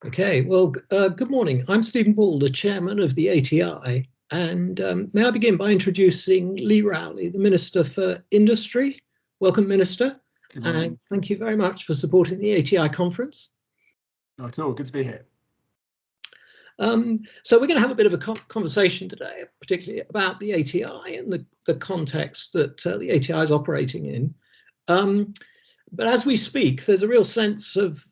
Okay, well, good morning. I'm Stephen Ball, the chairman of the ATI, and may I begin by introducing Lee Rowley, the Minister for Industry. Welcome, Minister, and thank you very much for supporting the ATI conference. Not at all, good to be here. So we're going to have a bit of a conversation today, particularly about the ATI and the context that the ATI is operating in. But as we speak, there's a real sense of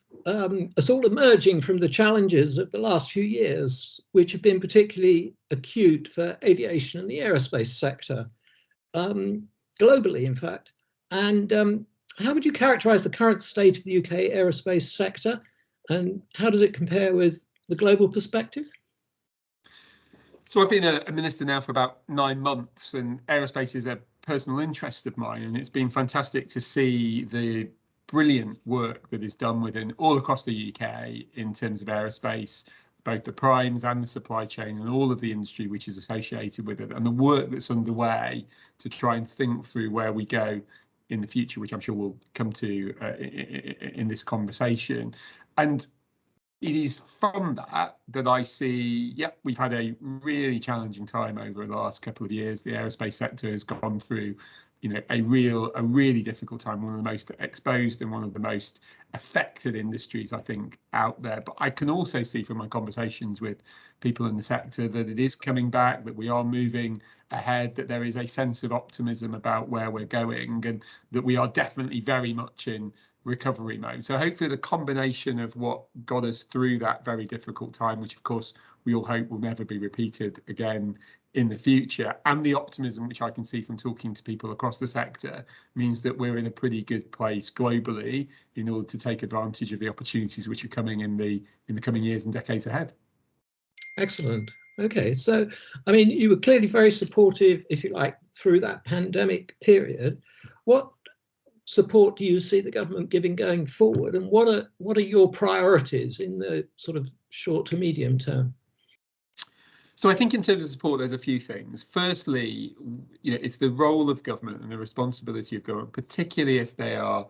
us all emerging from the challenges of the last few years, which have been particularly acute for aviation and the aerospace sector, globally, in fact. And how would you characterise the current state of the UK aerospace sector, and how does it compare with the global perspective? So I've been a minister now for about 9 months, and aerospace is a personal interest of mine, and it's been fantastic to see the brilliant work that is done within all across the UK in terms of aerospace, both the primes and the supply chain and all of the industry which is associated with it, and the work that's underway to try and think through where we go in the future, which I'm sure we'll come to in this conversation. And it is from that I see, yep, we've had a really challenging time over the last couple of years. The aerospace sector has gone through, a really difficult time, one of the most exposed and one of the most affected industries, I think, out there. But I can also see from my conversations with people in the sector that it is coming back, that we are moving ahead, that there is a sense of optimism about where we're going, and that we are definitely very much in recovery mode. So hopefully the combination of what got us through that very difficult time, which of course we all hope will never be repeated again in the future, and the optimism which I can see from talking to people across the sector, means that we're in a pretty good place globally in order to take advantage of the opportunities which are coming in the coming years and decades ahead. Excellent. Okay, so I mean, you were clearly very supportive, if you like, through that pandemic period. What support do you see the government giving going forward, and what are your priorities in the sort of short to medium term? So I think in terms of support, there's a few things. Firstly, it's the role of government and the responsibility of government, particularly if they are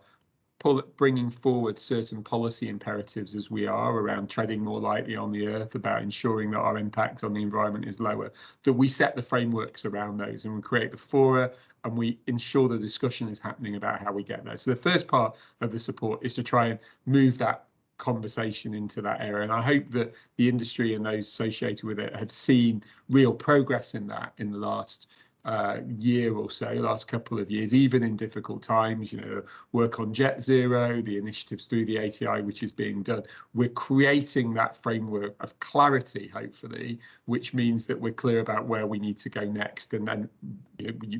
bringing forward certain policy imperatives, as we are, around treading more lightly on the earth, about ensuring that our impact on the environment is lower, that we set the frameworks around those and we create the fora and we ensure the discussion is happening about how we get there. So the first part of the support is to try and move that conversation into that area, and I hope that the industry and those associated with it have seen real progress in that in the last year or so, last couple of years, even in difficult times. Work on Jet Zero, the initiatives through the ATI which is being done. We're creating that framework of clarity, hopefully, which means that we're clear about where we need to go next, and then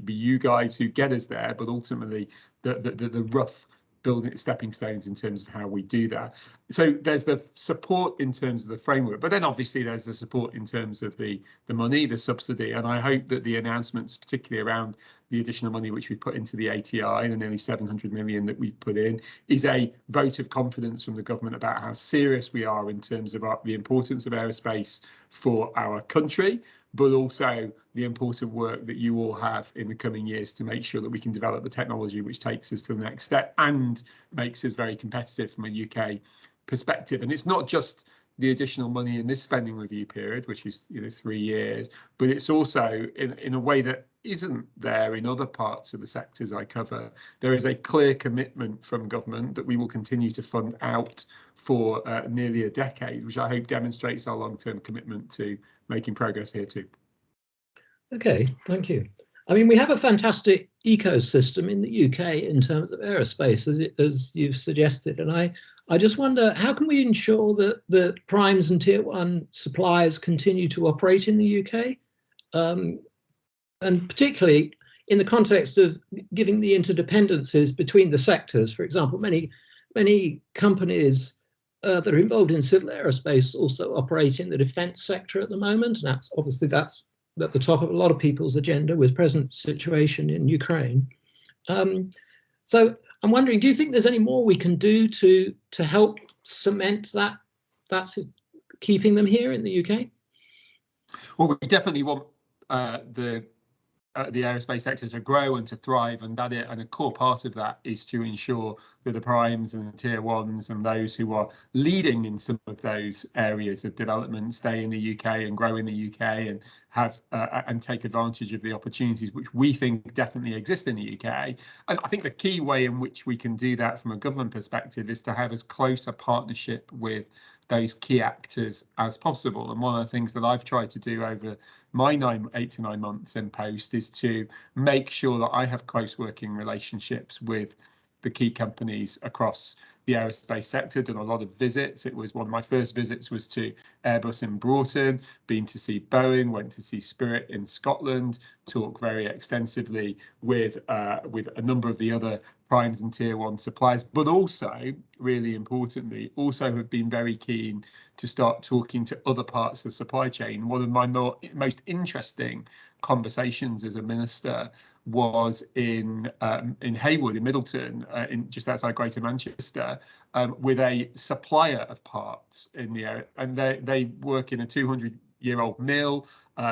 be you guys who get us there, but ultimately the rough building stepping stones in terms of how we do that. So there's the support in terms of the framework, but then obviously there's the support in terms of the money, the subsidy, and I hope that the announcements, particularly around the additional money which we put into the ATI, the nearly 700 million that we've put in, is a vote of confidence from the government about how serious we are in terms of the importance of aerospace for our country, but also the important work that you all have in the coming years to make sure that we can develop the technology which takes us to the next step and makes us very competitive from a UK perspective. And it's not just the additional money in this spending review period, which is 3 years, but it's also in a way that isn't there in other parts of the sectors I cover. There is a clear commitment from government that we will continue to fund out for nearly a decade, which I hope demonstrates our long-term commitment to making progress here too. Okay, thank you. I mean, we have a fantastic ecosystem in the UK in terms of aerospace, as you've suggested, and I just wonder, how can we ensure that the primes and tier one suppliers continue to operate in the UK? And particularly in the context of giving the interdependencies between the sectors. For example, many companies that are involved in civil aerospace also operate in the defence sector at the moment, and that's at the top of a lot of people's agenda with present situation in Ukraine. So I'm wondering, do you think there's any more we can do to help cement that's keeping them here in the UK? Well, we definitely want the the aerospace sector to grow and to thrive, and and a core part of that is to ensure that the primes and the tier ones and those who are leading in some of those areas of development stay in the UK and grow in the UK and have and take advantage of the opportunities which we think definitely exist in the UK. And I think the key way in which we can do that from a government perspective is to have as close a partnership with those key actors as possible. And one of the things that I've tried to do over my 8 to 9 months in post is to make sure that I have close working relationships with the key companies across the aerospace sector. Done a lot of visits. It was one of my first visits was to Airbus in Broughton, been to see Boeing, went to see Spirit in Scotland, talk very extensively with a number of the other primes and tier one suppliers, but also, really importantly, also have been very keen to start talking to other parts of the supply chain. One of my most interesting conversations as a minister was in Haywood, in Middleton, just outside Greater Manchester, with a supplier of parts in the area, and they work in a 200-year-old mill.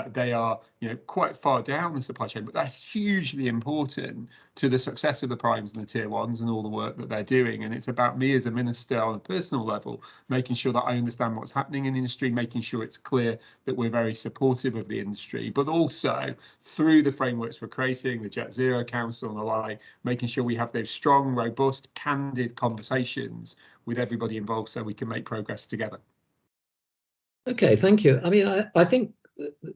They are, quite far down the supply chain, but they're hugely important to the success of the primes and the tier ones and all the work that they're doing. And it's about me as a minister on a personal level, making sure that I understand what's happening in the industry, making sure it's clear that we're very supportive of the industry, but also through the frameworks we're creating, the Jet Zero Council and the like, making sure we have those strong, robust, candid conversations with everybody involved so we can make progress together. Okay, thank you. I mean, I think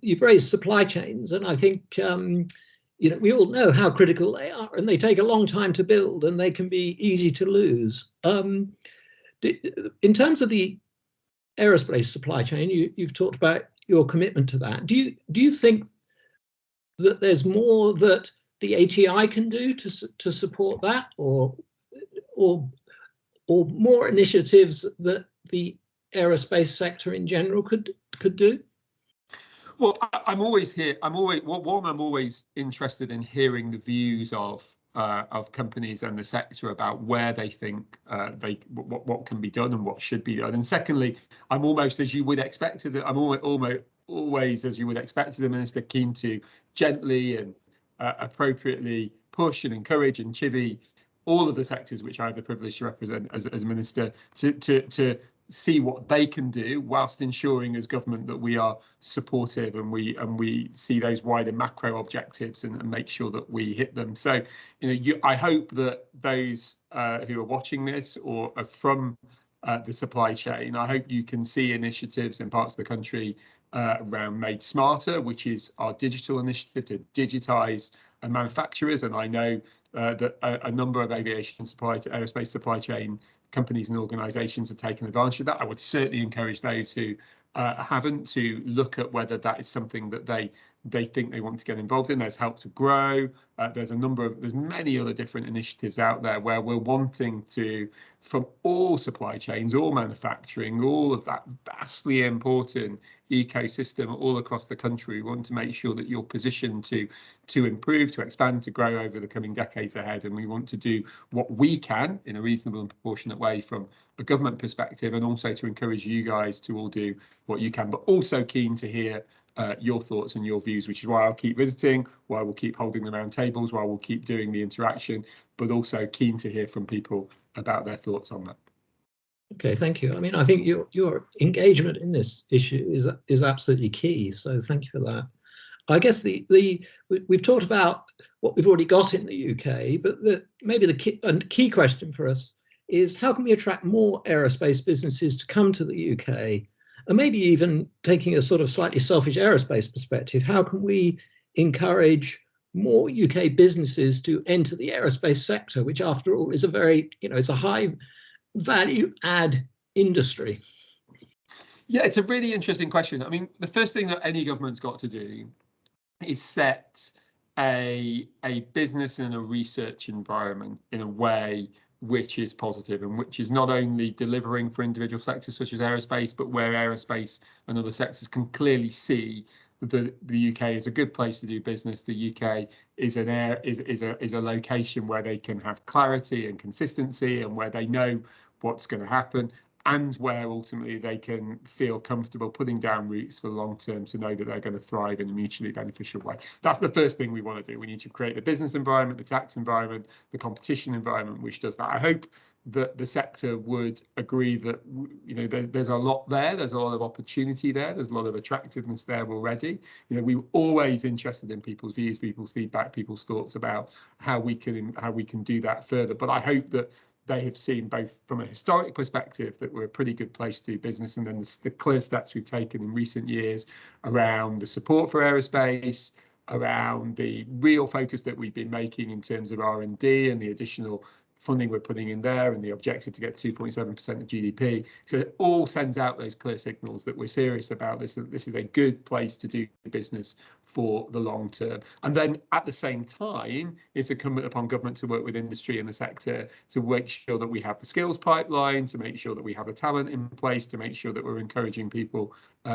you've raised supply chains, and I think we all know how critical they are, and they take a long time to build, and they can be easy to lose. In terms of the aerospace supply chain, you've talked about your commitment to that. Do you think that there's more that the ATI can do to support that, or more initiatives that the aerospace sector in general could do? Well, I'm always here. I'm always interested in hearing the views of companies and the sector about where they think what can be done and what should be done. And secondly, I'm almost, as you would expect, always, as you would expect as a minister, keen to gently and appropriately push and encourage and chivvy all of the sectors which I have the privilege to represent as a minister to see what they can do, whilst ensuring as government that we are supportive and we see those wider macro objectives and make sure that we hit them. So, I hope that those who are watching this or are from the supply chain, I hope you can see initiatives in parts of the country around Made Smarter, which is our digital initiative to digitise manufacturers. And I know that a number of aerospace supply chain companies and organisations have taken advantage of that. I would certainly encourage those who haven't to look at whether that is something that they think they want to get involved in. There's Help to Grow. There's many other different initiatives out there where we're wanting to, from all supply chains, all manufacturing, all of that vastly important ecosystem all across the country, we want to make sure that you're positioned to improve, to expand, to grow over the coming decades ahead. And we want to do what we can in a reasonable and proportionate way from a government perspective, and also to encourage you guys to all do what you can, but also keen to hear your thoughts and your views, which is why I'll keep visiting, why we'll keep holding the round tables, why we'll keep doing the interaction, but also keen to hear from people about their thoughts on that. Okay, thank you. I mean, I think your engagement in this issue is absolutely key. So thank you for that. I guess we've talked about what we've already got in the UK, but maybe the key question for us is how can we attract more aerospace businesses to come to the UK? And maybe even taking a sort of slightly selfish aerospace perspective, how can we encourage more UK businesses to enter the aerospace sector, which after all is a very, it's a high value add industry? Yeah, it's a really interesting question. I mean, the first thing that any government's got to do is set a business and a research environment in a way which is positive and which is not only delivering for individual sectors such as aerospace, but where aerospace and other sectors can clearly see that the UK is a good place to do business. The UK is a location where they can have clarity and consistency and where they know what's going to happen. and where ultimately they can feel comfortable putting down roots for the long term to know that they're going to thrive in a mutually beneficial way. That's the first thing we want to do. We need to create the business environment, the tax environment, the competition environment which does that. I hope that the sector would agree that, you know, there's a lot there, there's a lot of opportunity there, there's a lot of attractiveness there already. You know, we're always interested in people's views, people's feedback, people's thoughts about how we can do that further. But I hope that they have seen, both from a historic perspective, that we're a pretty good place to do business, and then the clear steps we've taken in recent years around the support for aerospace, around the real focus that we've been making in terms of R&D and the additional funding we're putting in there, and the objective to get 2.7% of GDP. So it all sends out those clear signals that we're serious about this, that this is a good place to do business for the long term. And then at the same time, it's incumbent upon government to work with industry and the sector to make sure that we have the skills pipeline, to make sure that we have the talent in place, to make sure that we're encouraging people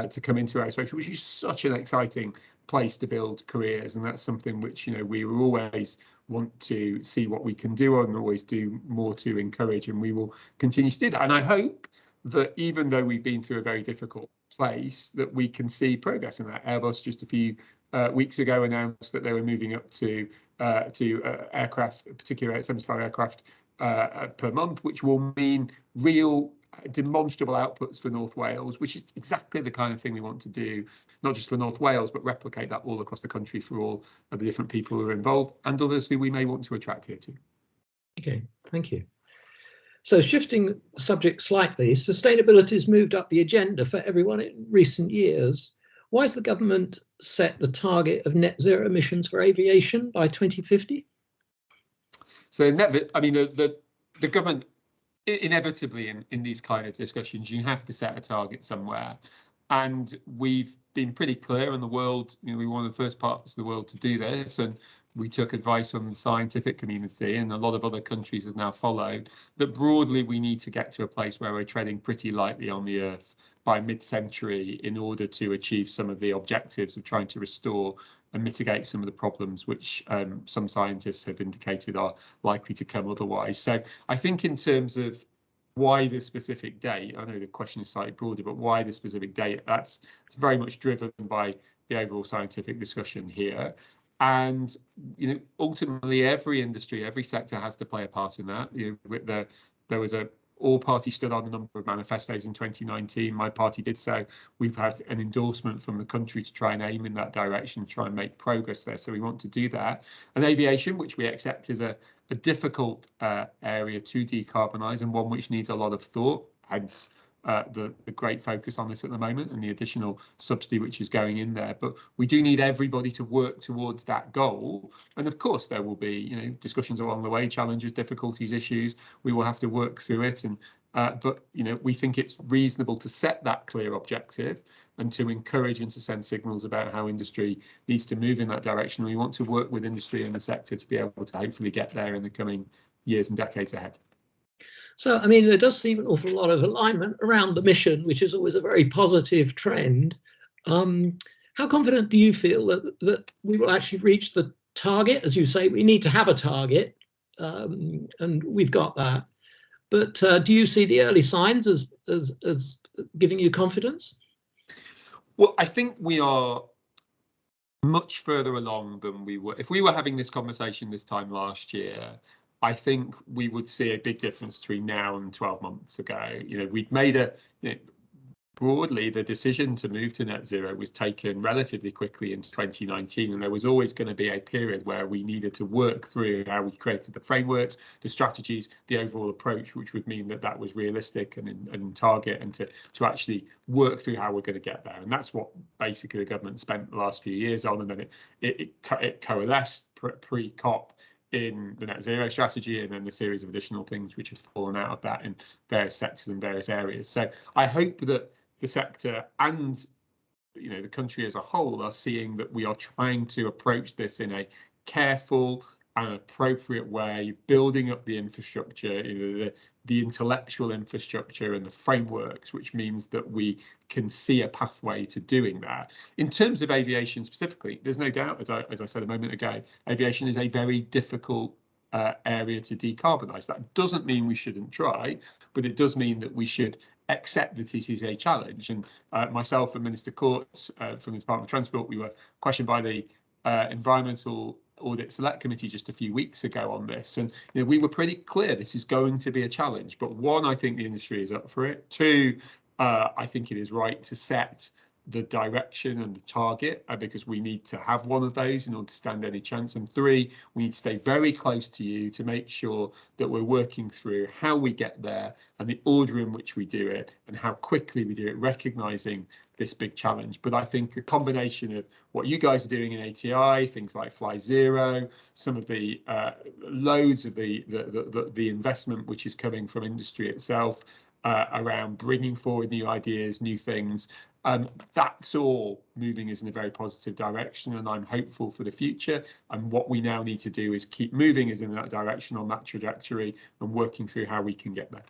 to come into aerospace, which is such an exciting place to build careers. And that's something which, you know, we will always want to see what we can do and always do more to encourage, and we will continue to do that. And I hope that even though we've been through a very difficult place, that we can see progress in that. Airbus just a few weeks ago announced that they were moving up to aircraft, particularly 75 aircraft per month, which will mean real demonstrable outputs for North Wales, which is exactly the kind of thing we want to do, not just for North Wales, but replicate that all across the country for all of the different people who are involved and others who we may want to attract here too. Okay, thank you. So shifting the subject slightly, sustainability has moved up the agenda for everyone in recent years. Why has the government set the target of net zero emissions for aviation by 2050? So I mean, the government, inevitably in these kind of discussions, you have to set a target somewhere. And we've been pretty clear in the world, you know, we were one of the first parts of the world to do this, and we took advice from the scientific community, and a lot of other countries have now followed, that broadly we need to get to a place where we're treading pretty lightly on the earth by mid-century in order to achieve some of the objectives of trying to restore and mitigate some of the problems which some scientists have indicated are likely to come otherwise. So I think in terms of why the specific date, I know the question is slightly broader, but why the specific date, it's very much driven by the overall scientific discussion here. And, you know, ultimately every industry, every sector has to play a part in that. You know, there was all parties stood on a number of manifestos in 2019. My party did so. We've had an endorsement from the country to try and aim in that direction, try and make progress there. So we want to do that. And aviation, which we accept is a difficult area to decarbonise, and one which needs a lot of thought, hence the great focus on this at the moment and the additional subsidy which is going in there. But we do need everybody to work towards that goal. And of course, there will be, you know, discussions along the way, challenges, difficulties, issues. We will have to work through it. And but, you know, we think it's reasonable to set that clear objective and to encourage and to send signals about how industry needs to move in that direction. We want to work with industry and the sector to be able to hopefully get there in the coming years and decades ahead. So, I mean, there does seem an awful lot of alignment around the mission, which is always a very positive trend. How confident do you feel that we will actually reach the target? As you say, we need to have a target, and we've got that. But do you see the early signs as giving you confidence? Well, I think we are much further along than we were. If we were having this conversation this time last year, I think we would see a big difference between now and 12 months ago. You know, we'd made broadly, the decision to move to net zero was taken relatively quickly in 2019, and there was always going to be a period where we needed to work through how we created the frameworks, the strategies, the overall approach, which would mean that that was realistic and target, and to actually work through how we're going to get there. And that's what basically the government spent the last few years on, and then it coalesced pre-COP in the net zero strategy, and then the series of additional things which have fallen out of that in various sectors and various areas. So I hope that the sector and, you know, the country as a whole are seeing that we are trying to approach this in a careful and appropriate way, building up the infrastructure, you know, the intellectual infrastructure and the frameworks, which means that we can see a pathway to doing that. In terms of aviation specifically, there's no doubt, as I said a moment ago, aviation is a very difficult area to decarbonise. That doesn't mean we shouldn't try, but it does mean that we should accept that this is a challenge. And myself and Minister Courts from the Department of Transport, we were questioned by the Environmental Audit Select Committee just a few weeks ago on this, and we were pretty clear this is going to be a challenge. But one, I think the industry is up for it. Two, I think it is right to set the direction and the target, because we need to have one of those in order to stand any chance. And three, we need to stay very close to you to make sure that we're working through how we get there and the order in which we do it and how quickly we do it, recognizing this big challenge. But I think a combination of what you guys are doing in ATI, things like Fly Zero, some of the loads of the investment which is coming from industry itself around bringing forward new ideas, new things, that's all moving us in a very positive direction, and I'm hopeful for the future. And what we now need to do is keep moving us in that direction, on that trajectory, and working through how we can get there.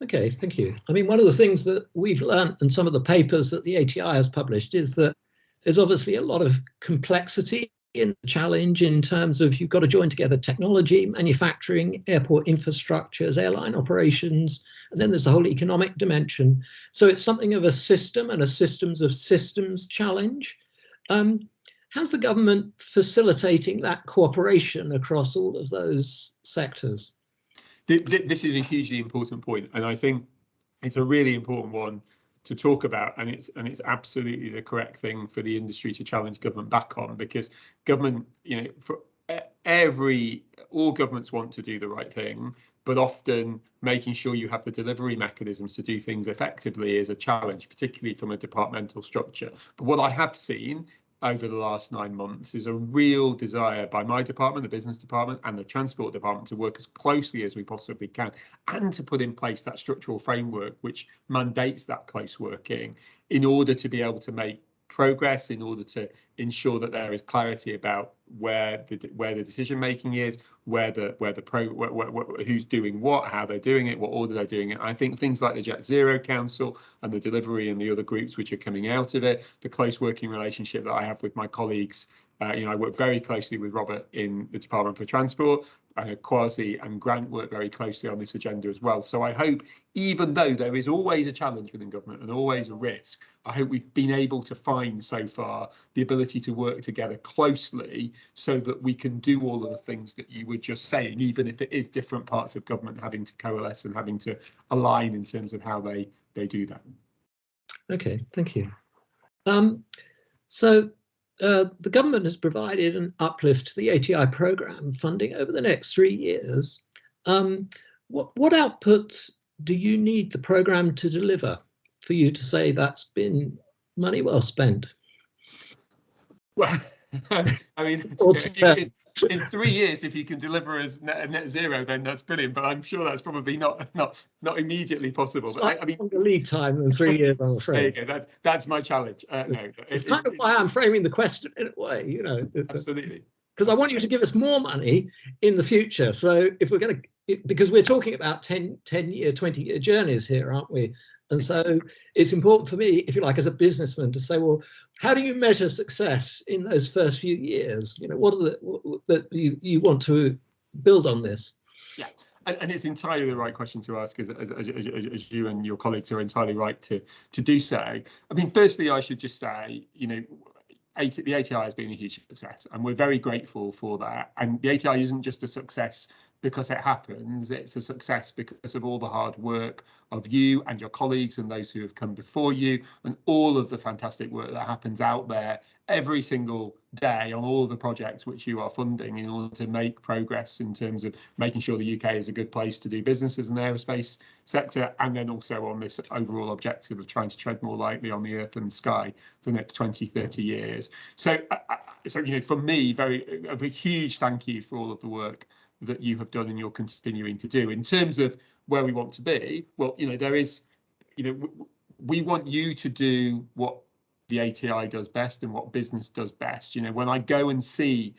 Okay, thank you. I mean, one of the things that we've learned in some of the papers that the ATI has published is that there's obviously a lot of complexity in the challenge in terms of you've got to join together technology, manufacturing, airport infrastructures, airline operations, and then there's the whole economic dimension. So it's something of a system and a systems of systems challenge. How's the government facilitating that cooperation across all of those sectors? This is a hugely important point, and I think it's a really important one to talk about, and it's absolutely the correct thing for the industry to challenge government back on, because government, for all governments want to do the right thing, but often making sure you have the delivery mechanisms to do things effectively is a challenge, particularly from a departmental structure. But what I have seen over the last 9 months is a real desire by my department, the business department, and the transport department to work as closely as we possibly can, and to put in place that structural framework which mandates that close working in order to be able to make progress, in order to ensure that there is clarity about where the decision making is, who's doing what, how they're doing it, what order they're doing it. I think things like the Jet Zero Council and the delivery and the other groups which are coming out of it, the close working relationship that I have with my colleagues. I work very closely with Robert in the Department for Transport. Kwasi and Grant work very closely on this agenda as well. So I hope, even though there is always a challenge within government and always a risk, I hope we've been able to find so far the ability to work together closely so that we can do all of the things that you were just saying, even if it is different parts of government having to coalesce and having to align in terms of how they do that. Okay, thank you. The government has provided an uplift to the ATI programme funding over the next 3 years. What outputs do you need the programme to deliver for you to say that's been money well spent? Well, I mean, in 3 years, if you can deliver as net zero, then that's brilliant. But I'm sure that's probably not immediately possible. But I mean, longer lead time than 3 years, I'm afraid. There you go. That's my challenge. No, it's kind of why I'm framing the question in a way. Absolutely. Because I want you to give us more money in the future. So if we're going to, because we're talking about 10-year, 20-year journeys here, aren't we? And so it's important for me, if you like, as a businessman, to say, well, how do you measure success in those first few years? What are that you want to build on this? Yeah, and it's entirely the right question to ask, as you and your colleagues are entirely right to do so. I mean, firstly, I should just say, the ATI has been a huge success, and we're very grateful for that. And the ATI isn't just a success because it happens, it's a success because of all the hard work of you and your colleagues and those who have come before you, and all of the fantastic work that happens out there every single day on all of the projects which you are funding in order to make progress in terms of making sure the UK is a good place to do business as an aerospace sector, and then also on this overall objective of trying to tread more lightly on the earth and sky for the next 20-30 years. So for me, a huge thank you for all of the work that you have done and you're continuing to do. In terms of where we want to be, well, there is, we want you to do what the ATI does best and what business does best. When I go and see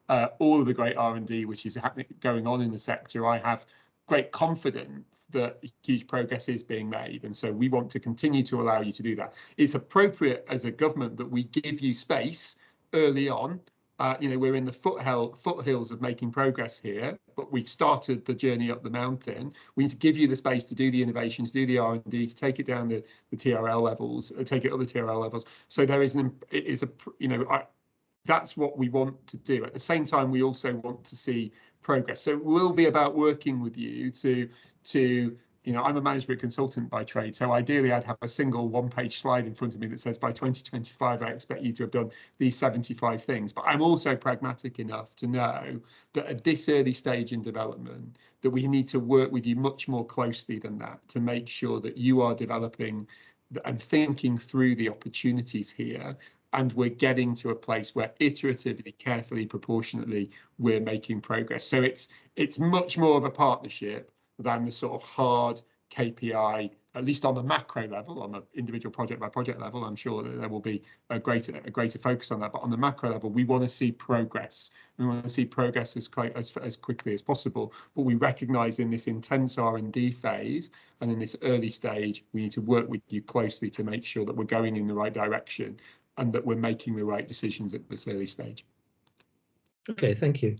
all of the great R&D which is going on in the sector, I have great confidence that huge progress is being made, and so we want to continue to allow you to do that. It's appropriate as a government that we give you space early on we're in the foothills of making progress here, but we've started the journey up the mountain. We need to give you the space to do the innovations, do the R&D, to take it down the TRL levels, take it up the TRL levels. So there is that's what we want to do. At the same time, we also want to see progress. So it will be about working with you to I'm a management consultant by trade, so ideally I'd have a single one-page slide in front of me that says by 2025 I expect you to have done these 75 things. But I'm also pragmatic enough to know that at this early stage in development that we need to work with you much more closely than that to make sure that you are developing and thinking through the opportunities here, and we're getting to a place where iteratively, carefully, proportionately, we're making progress. So it's much more of a partnership than the sort of hard KPI, at least on the macro level, on the individual project by project level. I'm sure that there will be a greater focus on that, but on the macro level, we want to see progress. We want to see progress as quickly as possible. But we recognise in this intense R&D phase and in this early stage, we need to work with you closely to make sure that we're going in the right direction and that we're making the right decisions at this early stage. Okay, thank you.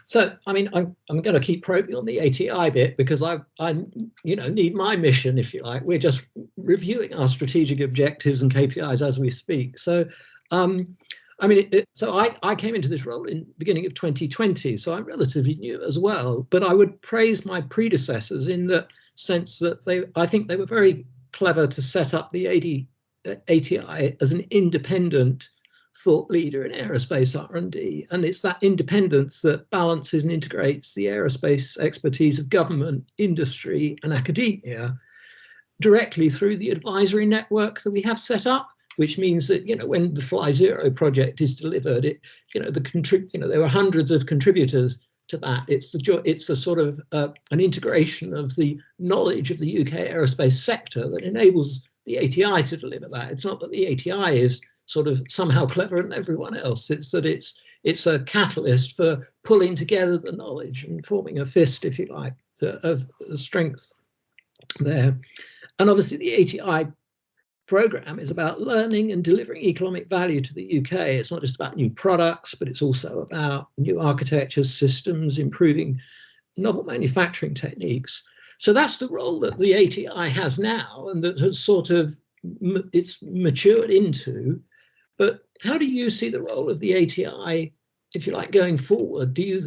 So, I mean, I'm going to keep probing on the ATI bit because I need my mission, if you like. We're just reviewing our strategic objectives and KPIs as we speak. So, I came into this role in the beginning of 2020, so I'm relatively new as well. But I would praise my predecessors in the sense that I think they were very clever to set up the ATI as an independent thought leader in aerospace R&D, and it's that independence that balances and integrates the aerospace expertise of government, industry and academia directly through the advisory network that we have set up, which means that when the Fly Zero project is delivered, there were hundreds of contributors to that. It's the sort of an integration of the knowledge of the UK aerospace sector that enables the ATI to deliver that. It's not that the ATI is sort of somehow cleverer than everyone else. It's that it's a catalyst for pulling together the knowledge and forming a fist, if you like, of strength there. And obviously the ATI program is about learning and delivering economic value to the UK. It's not just about new products, but it's also about new architectures, systems, improving novel manufacturing techniques. So that's the role that the ATI has now, and that has sort of it's matured into. But how do you see the role of the ATI, if you like, going forward? Do you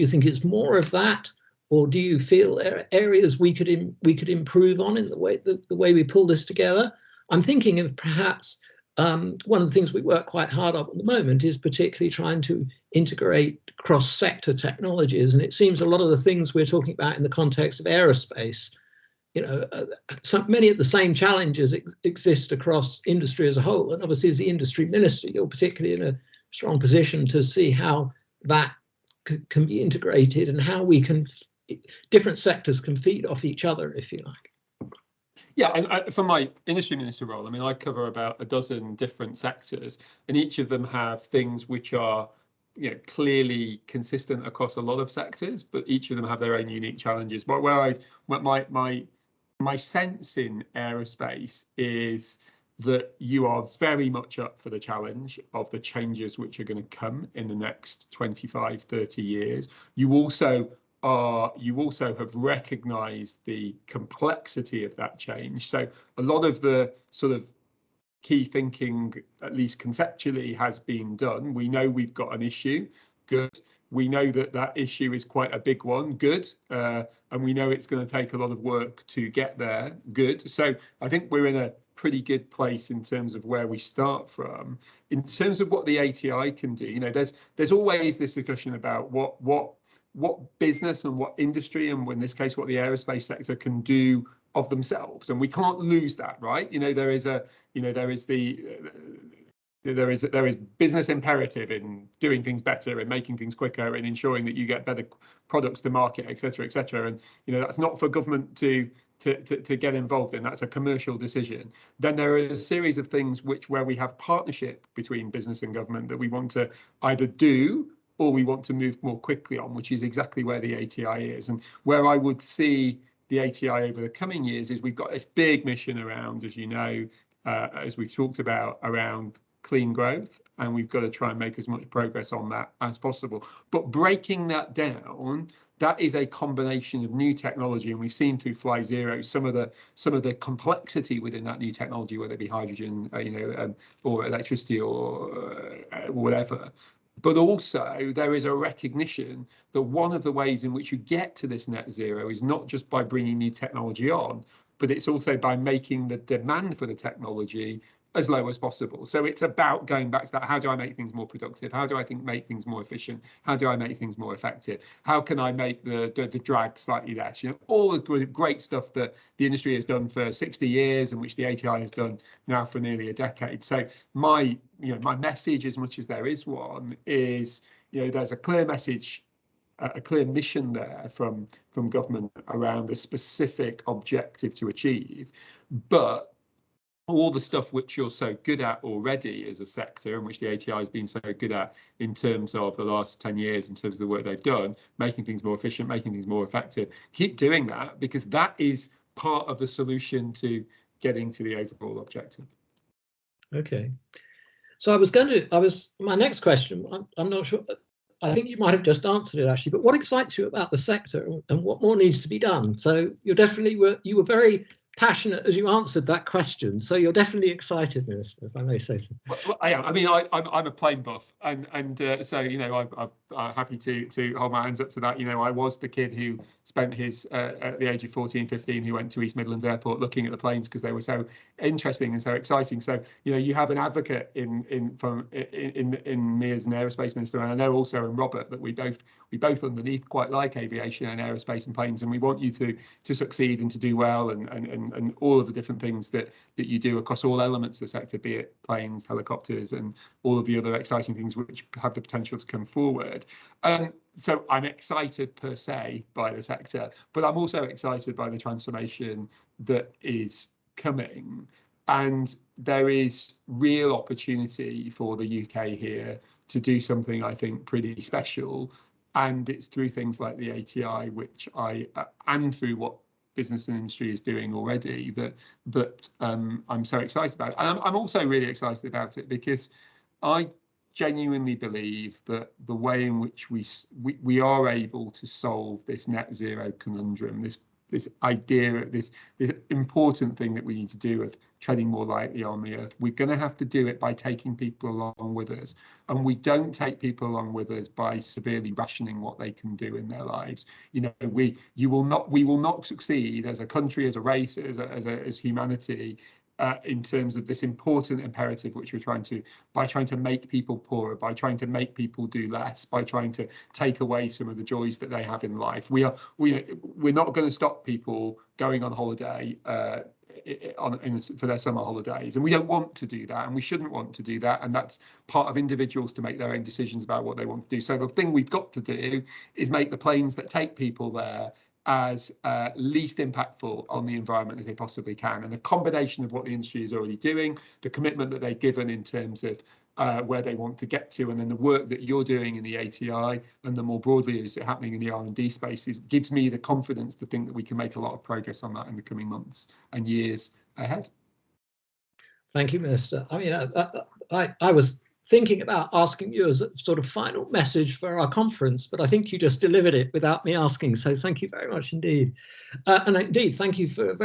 think it's more of that, or do you feel there are areas we could improve on in the way we pull this together? I'm thinking of perhaps one of the things we work quite hard on at the moment is particularly trying to integrate cross-sector technologies, and it seems a lot of the things we're talking about in the context of aerospace, many of the same challenges exist across industry as a whole. And obviously, as the industry minister, you're particularly in a strong position to see how that can be integrated and how different sectors can feed off each other, if you like. Yeah, for my industry minister role, I cover about a dozen different sectors, and each of them have things which are clearly consistent across a lot of sectors, but each of them have their own unique challenges. But my sense in aerospace is that you are very much up for the challenge of the changes which are going to come in the next 25, 30 years. You also have recognized the complexity of that change. So a lot of the sort of key thinking, at least conceptually, has been done. We know we've got an issue. Good. We know that issue is quite a big one. Good. And we know it's going to take a lot of work to get there. Good. So I think we're in a pretty good place in terms of where we start from. In terms of what the ATI can do, there's always this discussion about what business and what industry, and in this case, what the aerospace sector can do of themselves, and we can't lose that, right? There is business imperative in doing things better and making things quicker and ensuring that you get better products to market, etc., etc. And that's not for government to get involved in. That's a commercial decision. Then there are a series of things where we have partnership between business and government that we want to either do or we want to move more quickly on, which is exactly where the ATI is. And where I would see the ATI over the coming years is we've got this big mission around, as you know, as we've talked about, around clean growth, and we've got to try and make as much progress on that as possible. But breaking that down, that is a combination of new technology, and we've seen through Fly Zero some of the complexity within that new technology, whether it be hydrogen, or electricity, or whatever. But also there is a recognition that one of the ways in which you get to this net zero is not just by bringing new technology on, but it's also by making the demand for the technology as low as possible. So it's about going back to that. How do I make things more productive? How do I make things more efficient? How do I make things more effective? How can I make the drag slightly less? All the great stuff that the industry has done for 60 years and which the ATI has done now for nearly a decade. So my message, as much as there is one, is there's a clear message, a clear mission there from government around the specific objective to achieve, but all the stuff which you're so good at already as a sector, and which the ATI has been so good at in terms of the last 10 years, in terms of the work they've done, making things more efficient, making things more effective, keep doing that, because that is part of the solution to getting to the overall objective. Okay. So my next question, I'm not sure, I think you might have just answered it actually, but what excites you about the sector and what more needs to be done? So you were very passionate as you answered that question, so you're definitely excited, Minister, if I may say so. Well, I am. I mean, I'm a plane buff, and so I'm happy to hold my hands up to that. I was the kid who spent his at the age of 14, 15, who went to East Midlands Airport looking at the planes because they were so interesting and so exciting. So you have an advocate in me as an aerospace minister, and I know also in Robert that we both underneath quite like aviation and aerospace and planes, and we want you to succeed and to do well, and all of the different things that you do across all elements of the sector, be it planes, helicopters, and all of the other exciting things which have the potential to come forward. So I'm excited per se by the sector, but I'm also excited by the transformation that is coming. And there is real opportunity for the UK here to do something, I think, pretty special. And it's through things like the ATI, which and through what business and industry is doing already, that I'm so excited about. And I'm also really excited about it because I genuinely believe that the way in which we are able to solve this net zero conundrum, this idea, this important thing that we need to do of treading more lightly on the earth, we're going to have to do it by taking people along with us. And we don't take people along with us by severely rationing what they can do in their lives. We will not succeed as a country, as a race, as humanity, in terms of this important imperative which by trying to make people poorer, by trying to make people do less, by trying to take away some of the joys that they have in life. We're not going to stop people going on holiday for their summer holidays, and we don't want to do that, and we shouldn't want to do that, and that's part of individuals to make their own decisions about what they want to do. So the thing we've got to do is make the planes that take people there as least impactful on the environment as they possibly can. And the combination of what the industry is already doing, the commitment that they've given in terms of where they want to get to, and then the work that you're doing in the ATI, and the more broadly is happening in the R&D spaces, gives me the confidence to think that we can make a lot of progress on that in the coming months and years ahead. Thank you, Minister. I mean, I was thinking about asking you as a sort of final message for our conference, but I think you just delivered it without me asking. So thank you very much indeed. And indeed, thank you for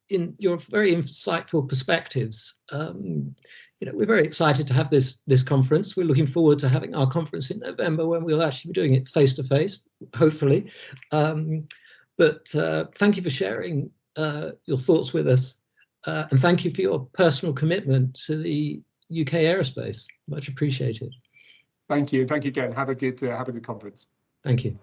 your very insightful perspectives. We're very excited to have this conference. We're looking forward to having our conference in November, when we'll actually be doing it face to face, hopefully. But thank you for sharing your thoughts with us, and thank you for your personal commitment to the UK aerospace. Much appreciated. Thank you. Thank you again. Have a good conference. Thank you.